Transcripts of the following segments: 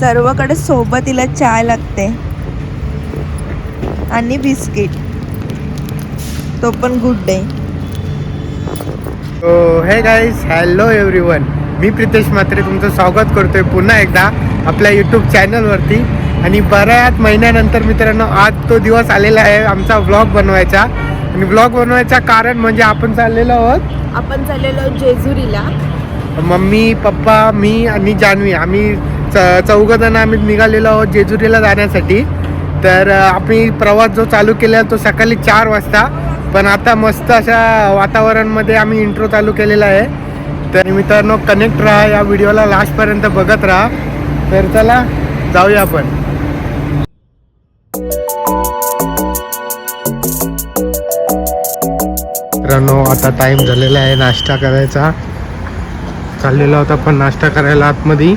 सर्वकडे सोबतीला चाय लागते आणि बिस्किट, तो पण गुड डे. हे गाईज, हॅलो एव्हरीवन. मी प्रितेश म्हात्रे तुमचं स्वागत करतोय पुन्हा एकदा आपल्या यूट्यूब चॅनलवरती. आणि बऱ्याच महिन्यानंतर मित्रांनो आज तो दिवस आलेला आहे आमचा व्लॉग बनवायचा. आणि व्लॉग बनवायचा कारण म्हणजे आपण चाललेलो आहोत जेजुरीला. मम्मी, पप्पा, मी आणि जान्हवी, आम्ही चौघजण आम्ही निघालेलो आहोत जेजुरीला जाण्यासाठी. तर आम्ही प्रवास जो चालू केला तो सकाळी 4 वाजता. पण आता मस्त अशा वातावरणमध्ये आम्ही इंट्रो चालू केलेला आहे. तर मित्रांनो कनेक्ट राहा, या व्हिडिओला लास्टपर्यंत बघत राहा. तर चला जाऊया आपण. मित्रांनो आता टाइम झालेला आहे नाश्ता करायचा. चाललेला होता पण नाश्ता करायला आतमध्ये.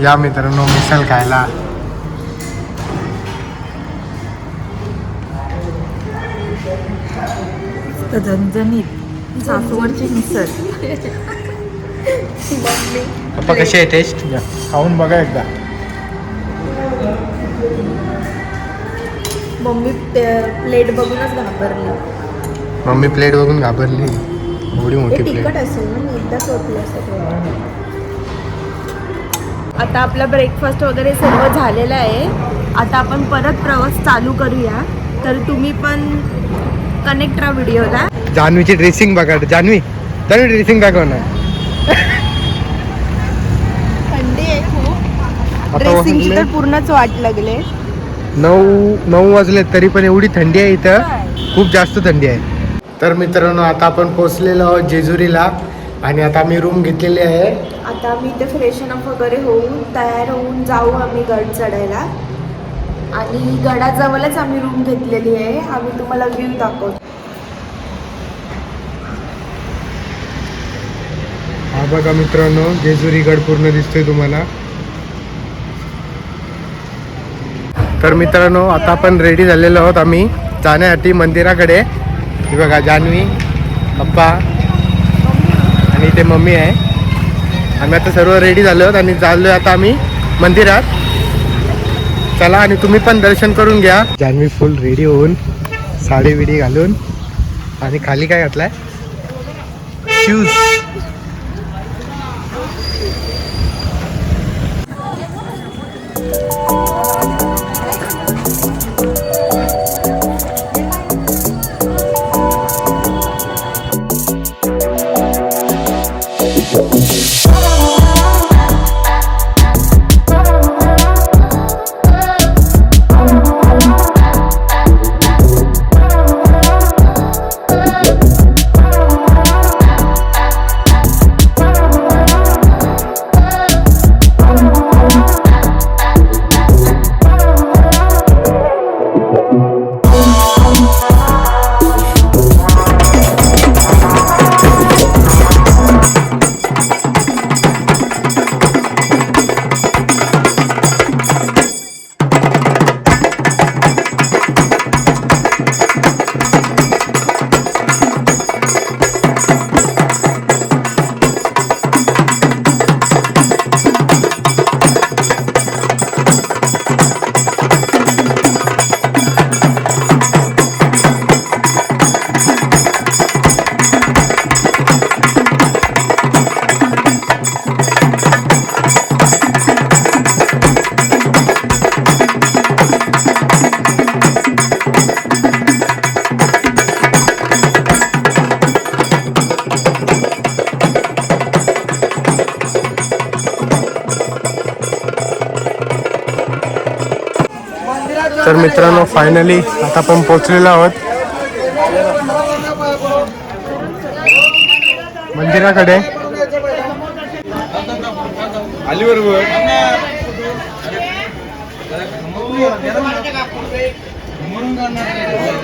या मित्रांनो मिसळ खायला. झणझणीत सासवडची मिसळ. पप्पा कशी आहे टेस्ट? खाऊन बघा एकदा. मम्मी प्लेट बघूनच घाबरली. मम्मी प्लेट बघून घाबरली. एवढी मोठी प्लेट. तिखट असेल ना, मी एकदा सोडली असेल. आता आपला ब्रेकफास्ट वगैरे सर्व झालेलं आहे. आता आपण परत प्रवास चालू करूया. तर तुम्ही पण कनेक्ट राहा व्हिडिओला. जान्हवीची ड्रेसिंग बघा. जान्हवी ड्रेसिंग दाखवणार. थंडी आहे खूप. ड्रेसिंगची तर पूर्णच वाट लागले. 9 वाजले तरी पण एवढी थंडी आहे इथं. खूप जास्त थंडी आहे. तर मित्रांनो आता आपण पोहोचलेलो आहोत जेजुरीला. आणि आता आम्ही रूम घेतलेली आहे. आता आम्ही इथे फ्रेशन अप वगैरे होऊन तयार होऊन जाऊ आम्ही गड चढायला. आणि गडाजवळच आम्ही रूम घेतलेली आहे. आम्ही तुम्हाला व्ह्यू दाखवतो. हा बघा मित्रांनो जेजुरी गड पूर्ण दिसतोय तुम्हाला. तर मित्रांनो आता आपण रेडी झालेलो आहोत आम्ही जाण्यासाठी मंदिराकडे. हे बघा जान्हवी, पप्पा आणि इथे मम्मी आहे. आम्ही आता सर्व रेडी झालो आहोत आणि चाललोय आता आम्ही मंदिरात. चला आणि तुम्ही पण दर्शन करून घ्या. जान्हवी फुल रेडी होऊन साडी बिडी घालून. आणि खाली काय घातलाय? शूज. तर मित्रांनो फायनली आता आपण पोहोचलेलो आहोत मंदिराकडे.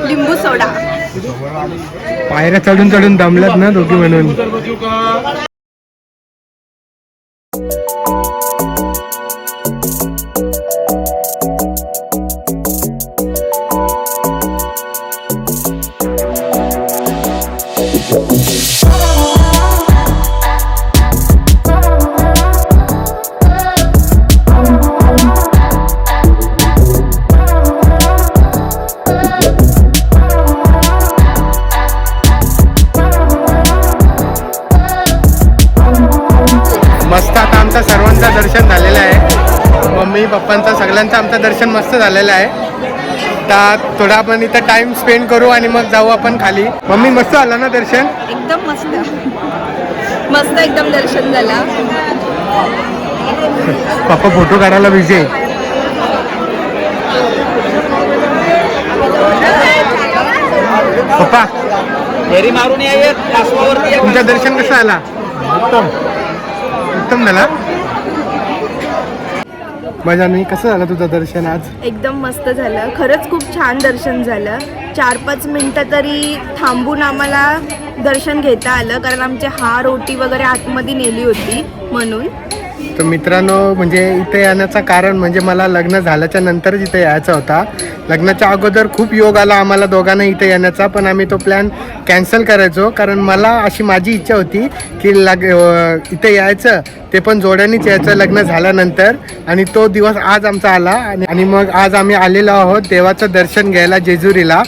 लिंबू सोडा. पायऱ्या चढून चढून दमल्यात ना दोघी म्हणून. आमचं दर्शन झालेलं आहे. मम्मी पप्पांचं सगळ्यांचं आमचं दर्शन मस्त झालेलं आहे. तर थोडा आपण इथं टाइम स्पेंड करू आणि मग जाऊ आपण खाली. मम्मी मस्त झालं ना दर्शन? एकदम मस्त मस्त एकदम दर्शन झालं. पप्पा फोटो काढायला बिझी आहे. पप्पा फेरी मारून यावेत कासवावरती. तुमचं दर्शन कसं आला? उत्तम उत्तम झाला. माझ्याने कसं झालं तुझं दर्शन आज? एकदम मस्त झालं. खरंच खूप छान दर्शन झालं. 4-5 मिनटं तरी थांबून आम्हाला दर्शन घेता आलं, कारण आमची रोटी वगैरे आतमध्ये नेली होती म्हणून. तर मित्रांनो, म्हणजे इथे येण्याचं कारण म्हणजे मला लग्न झाल्याच्या नंतरच इथे यायचा होता. लग्नाच्या अगोदर खूप योग आला आम्हाला दोघांना इथे येण्याचा, पण आम्ही तो प्लॅन कॅन्सल करायचो. कारण मला अशी माझी इच्छा होती की इथे यायचं, ते पण जोड्यानेच यायचं लग्न झाल्यानंतर. आणि तो दिवस आज आमचा आला. आणि मग आज आम्ही आलेलो आहोत देवाचं दर्शन घ्यायला जेजुरीला.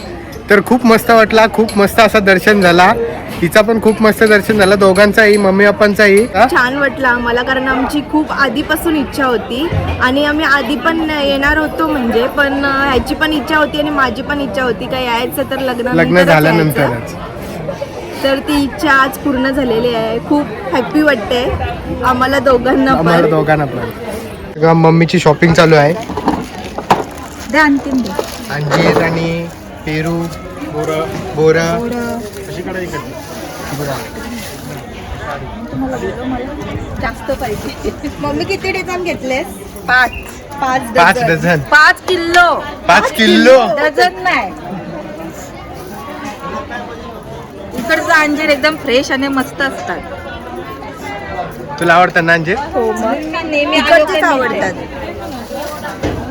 तर खूप मस्त वाटला, खूप मस्त असं दर्शन झाला. तिचा पण खूप मस्त दर्शन झालं, दोघांचाही, मम्मी पप्पांचाही. छान वाटलं आम्हाला, कारण आमची खूप आधीपासून इच्छा होती आणि आम्ही आधी पण येणार होतो म्हणजे, पण ह्याची पण इच्छा होती आणि माझी पण इच्छा होती का यायचं तर लग्न झाल्यानंतरच. तर ती इच्छा आज पूर्ण झालेली आहे. खूप हॅपी वाटते आम्हाला दोघांना पण. मम्मीची शॉपिंग चालू आहे. अंजीर आणि पेरू, बोर जास्त पाहिजे. मम्मी किती डझन घेतलेस? 5 डझन. 5 किलो. 5 किलो डझन नाही. इकडचं अंजीर एकदम फ्रेश आणि मस्त असतात. तुला आवडतं ना अंजीर? हो, मग नेहमी आवडतात.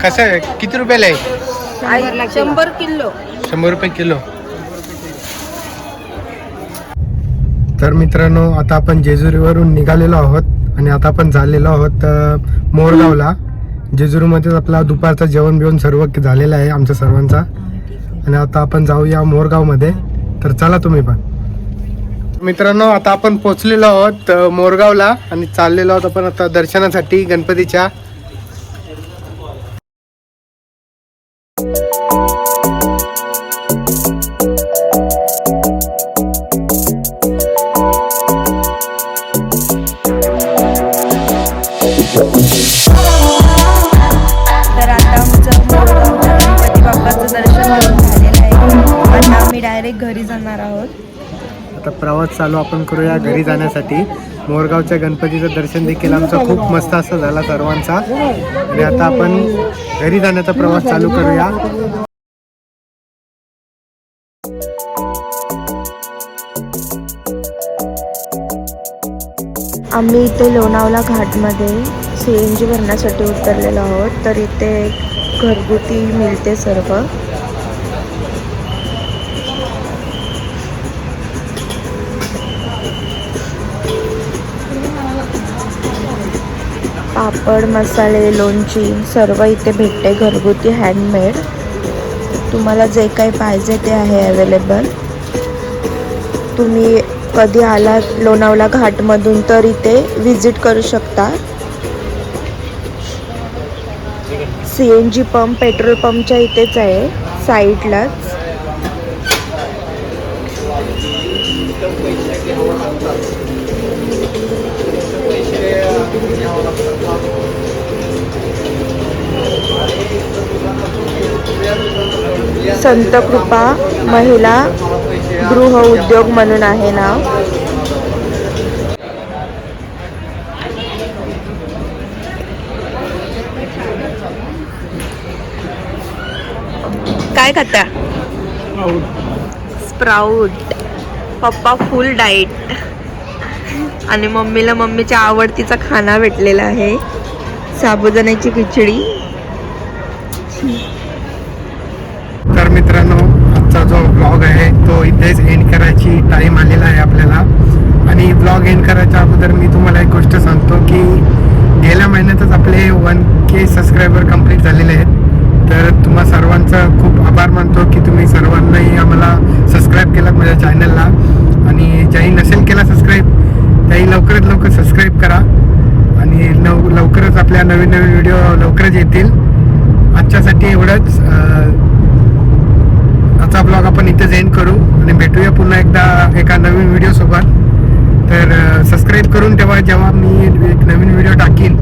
कसं आहे? किती रुपयाला आहे? 100 किलो. 100 रुपये किलो. तर मित्रांनो, आता आपण जेजुरीवरून निघालेलो आहोत आणि आता आपण झालेलो आहोत मोरगावला. जेजुरीमध्येच आपला दुपारचं जेवण बिवण सर्व झालेलं आहे आमच्या सर्वांचा. आणि आता आपण जाऊया मोरगावमध्ये. तर चला तुम्ही पण. मित्रांनो, आता आपण पोचलेलो आहोत मोरगावला आणि चाललेलो आहोत आपण आता दर्शनासाठी गणपतीच्या. तर आता आमचं मोरगावच्या गणपती बाप्पाचं दर्शन झालेलं आहे. आता आम्ही डायरेक्ट घरी जाणार आहोत. आता प्रवास चालू आपण करूया घरी जाण्यासाठी. मोरगावच्या गणपतीचं दर्शन देखील आमचं खूप मस्त असं झाला सर्वांचा. आणि आता आपण घरी जाण्याचा प्रवास चालू करूया. आम्ही इथे लोणावळा घाटमध्ये CNG भरण्यासाठी उतरलेलो आहोत. तर इथे घरगुती मिळते सर्व. पापड, मसाले, लोणची सर्व इथे भेटते, घरगुती हँडमेड. तुम्हाला जे काही पाहिजे ते आहे अवेलेबल. तुम्ही कधी आलात लोणावळा घाटमधून तर इथे विजिट करू शकता. CNG पंप पेट्रोल पंपच्या इथेच आहे, साईडलाच. संत कृपा महिला गृह उद्योग म्हणून आहे नाव. काय खाता? स्प्राऊट. पप्पा फुल डाएट आणि मम्मीला मम्मीच्या आवडतीचा खाना भेटलेला आहे, साबुदाण्याची खिचडी. तर मित्रांनो, आजचा जो ब्लॉग आहे तो इथेच एंड करायची टाईम आलेला आहे आपल्याला. आणि ब्लॉग एंड करायच्या अगोदर मी तुम्हाला एक गोष्ट सांगतो की गेल्या महिन्यातच आपले 1K सबस्क्रायबर कंप्लीट झालेले आहेत. तर तुम्हा सर्वांचा खूप आभार मानतो की तुम्ही सर्वांनाही आम्हाला सबस्क्राईब केलात माझ्या चॅनलला. आणि ज्याही नसेल केला सबस्क्राईब त्याही लवकरात लवकर सबस्क्राईब करा आणि लवकर नवीन व्हिडिओ लवकरच येतील. आजच्यासाठी एवढंच. आजचा ब्लॉग आपण इथेच एंड करू आणि भेटूया पुन्हा एकदा एका नवीन व्हिडिओसोबत. तर सबस्क्राईब करून ठेवा. जेव्हा मी एक नवीन व्हिडिओ टाकीन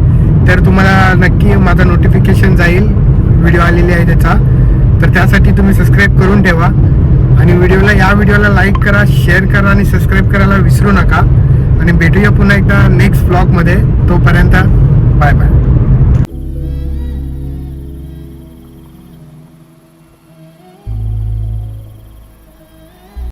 तर तुम्हाला नक्की माझं नोटिफिकेशन जाईल व्हिडिओ आलेली आहे त्याचा. तर त्यासाठी तुम्ही सबस्क्राईब करून ठेवा आणि या व्हिडिओला लाईक करा, शेअर करा आणि सबस्क्राईब करायला विसरू नका. आणि भेटूया पुन्हा एकदा नेक्स्ट ब्लॉगमध्ये. तोपर्यंत